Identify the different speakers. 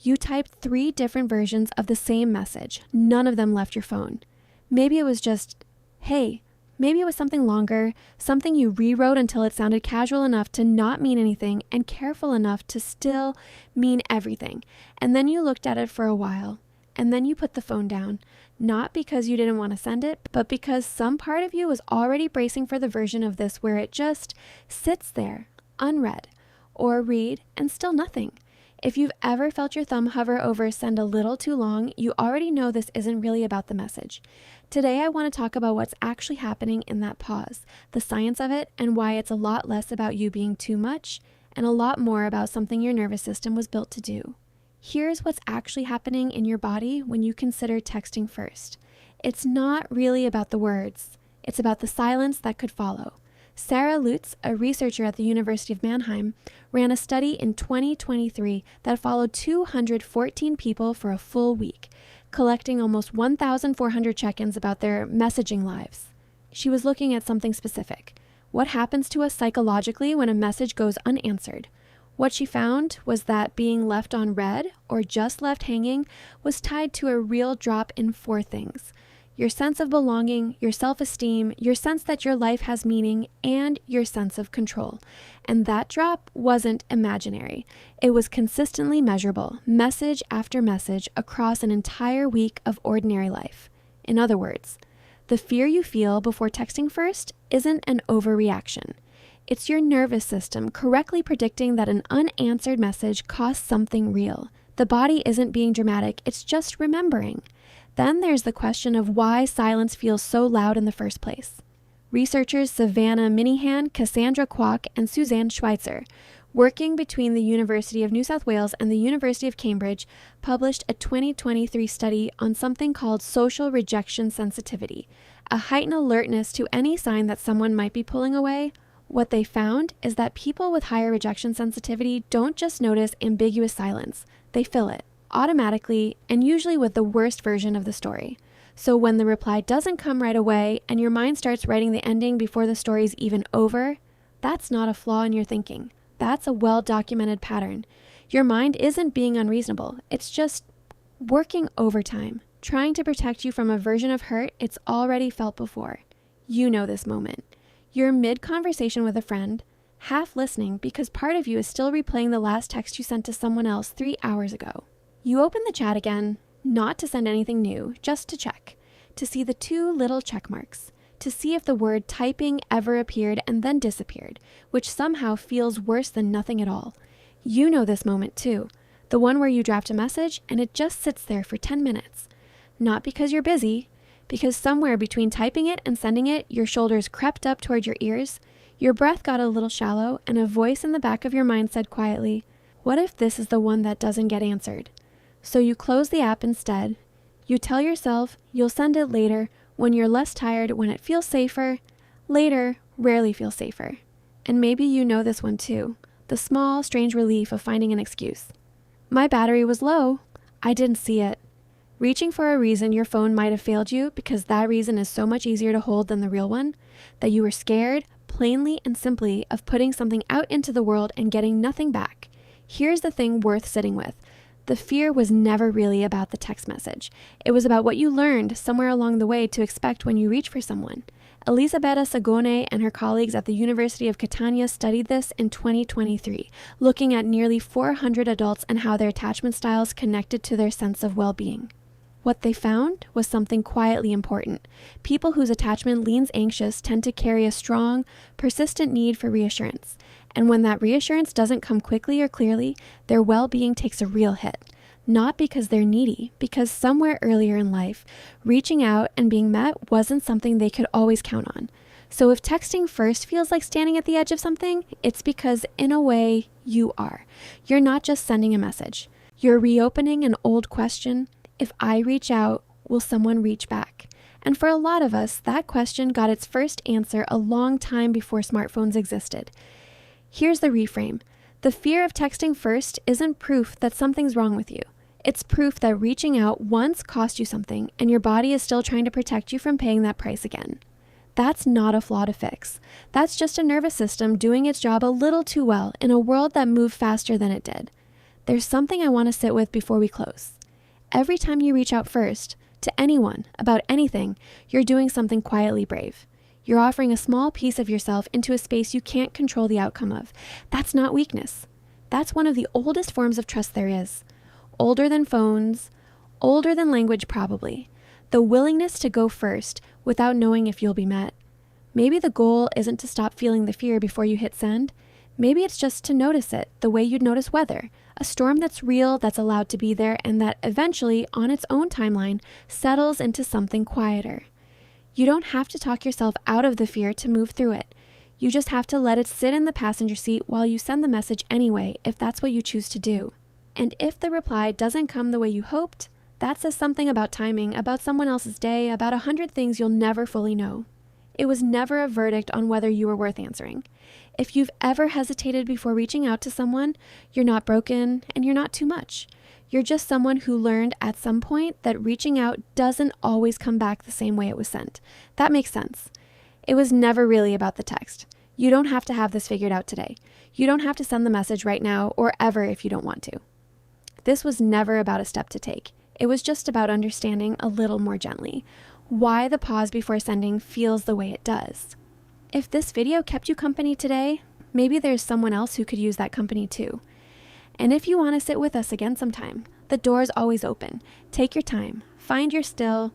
Speaker 1: You typed 3 different versions of the same message. None of them left your phone. Maybe it was just, hey. Maybe it was something longer, something you rewrote until it sounded casual enough to not mean anything and careful enough to still mean everything. And then you looked at it for a while, and then you put the phone down, not because you didn't want to send it, but because some part of you was already bracing for the version of this where it just sits there, unread, or read and still nothing. If you've ever felt your thumb hover over send a little too long, you already know this isn't really about the message. Today, I want to talk about what's actually happening in that pause, the science of it, and why it's a lot less about you being too much and a lot more about something your nervous system was built to do. Here's what's actually happening in your body when you consider texting first. It's not really about the words. It's about the silence that could follow. Sarah Lutz, a researcher at the University of Mannheim, ran a study in 2023 that followed 214 people for a full week, collecting almost 1,400 check-ins about their messaging lives. She was looking at something specific. What happens to us psychologically when a message goes unanswered? What she found was that being left unread or just left hanging was tied to a real drop in 4 things: your sense of belonging, your self-esteem, your sense that your life has meaning, and your sense of control. And that drop wasn't imaginary. It was consistently measurable, message after message, across an entire week of ordinary life. In other words, the fear you feel before texting first isn't an overreaction. It's your nervous system correctly predicting that an unanswered message costs something real. The body isn't being dramatic, it's just remembering. Then there's the question of why silence feels so loud in the first place. Researchers Savannah Minihan, Cassandra Kwok, and Suzanne Schweitzer, working between the University of New South Wales and the University of Cambridge, published a 2023 study on something called social rejection sensitivity, a heightened alertness to any sign that someone might be pulling away. What they found is that people with higher rejection sensitivity don't just notice ambiguous silence, they fill it automatically, and usually with the worst version of the story. So when the reply doesn't come right away and your mind starts writing the ending before the story's even over, that's not a flaw in your thinking. That's a well-documented pattern. Your mind isn't being unreasonable. It's just working overtime, trying to protect you from a version of hurt it's already felt before. You know this moment. You're mid-conversation with a friend, half listening because part of you is still replaying the last text you sent to someone else 3 hours ago. You open the chat again, not to send anything new, just to check, to see the 2 little check marks, to see if the word typing ever appeared and then disappeared, which somehow feels worse than nothing at all. You know this moment too, the one where you draft a message and it just sits there for 10 minutes. Not because you're busy, because somewhere between typing it and sending it, your shoulders crept up toward your ears, your breath got a little shallow, and a voice in the back of your mind said quietly, "What if this is the one that doesn't get answered?" So you close the app instead. You tell yourself you'll send it later when you're less tired, when it feels safer. Later rarely feels safer. And maybe you know this one too, the small, strange relief of finding an excuse. My battery was low. I didn't see it. Reaching for a reason your phone might have failed you because that reason is so much easier to hold than the real one, that you were scared, plainly and simply, of putting something out into the world and getting nothing back. Here's the thing worth sitting with. The fear was never really about the text message. It was about what you learned somewhere along the way to expect when you reach for someone. Elisabetta Sagone and her colleagues at the University of Catania studied this in 2023, looking at nearly 400 adults and how their attachment styles connected to their sense of well-being. What they found was something quietly important. People whose attachment leans anxious tend to carry a strong, persistent need for reassurance. And when that reassurance doesn't come quickly or clearly, their well-being takes a real hit. Not because they're needy, because somewhere earlier in life, reaching out and being met wasn't something they could always count on. So if texting first feels like standing at the edge of something, it's because, in a way, you are. You're not just sending a message. You're reopening an old question. If I reach out, will someone reach back? And for a lot of us, that question got its first answer a long time before smartphones existed. Here's the reframe. The fear of texting first isn't proof that something's wrong with you. It's proof that reaching out once cost you something, and your body is still trying to protect you from paying that price again. That's not a flaw to fix. That's just a nervous system doing its job a little too well in a world that moved faster than it did. There's something I want to sit with before we close. Every time you reach out first, to anyone, about anything, you're doing something quietly brave. You're offering a small piece of yourself into a space you can't control the outcome of. That's not weakness. That's one of the oldest forms of trust there is. Older than phones, older than language probably. The willingness to go first without knowing if you'll be met. Maybe the goal isn't to stop feeling the fear before you hit send. Maybe it's just to notice it the way you'd notice weather, a storm that's real, that's allowed to be there, and that eventually, on its own timeline, settles into something quieter. You don't have to talk yourself out of the fear to move through it. You just have to let it sit in the passenger seat while you send the message anyway, if that's what you choose to do. And if the reply doesn't come the way you hoped, that says something about timing, about someone else's day, about 100 things you'll never fully know. It was never a verdict on whether you were worth answering. If you've ever hesitated before reaching out to someone, you're not broken and you're not too much. You're just someone who learned at some point that reaching out doesn't always come back the same way it was sent. That makes sense. It was never really about the text. You don't have to have this figured out today. You don't have to send the message right now or ever if you don't want to. This was never about a step to take. It was just about understanding a little more gently why the pause before sending feels the way it does. If this video kept you company today, maybe there's someone else who could use that company too. And if you want to sit with us again sometime, the door's always open. Take your time, find your still,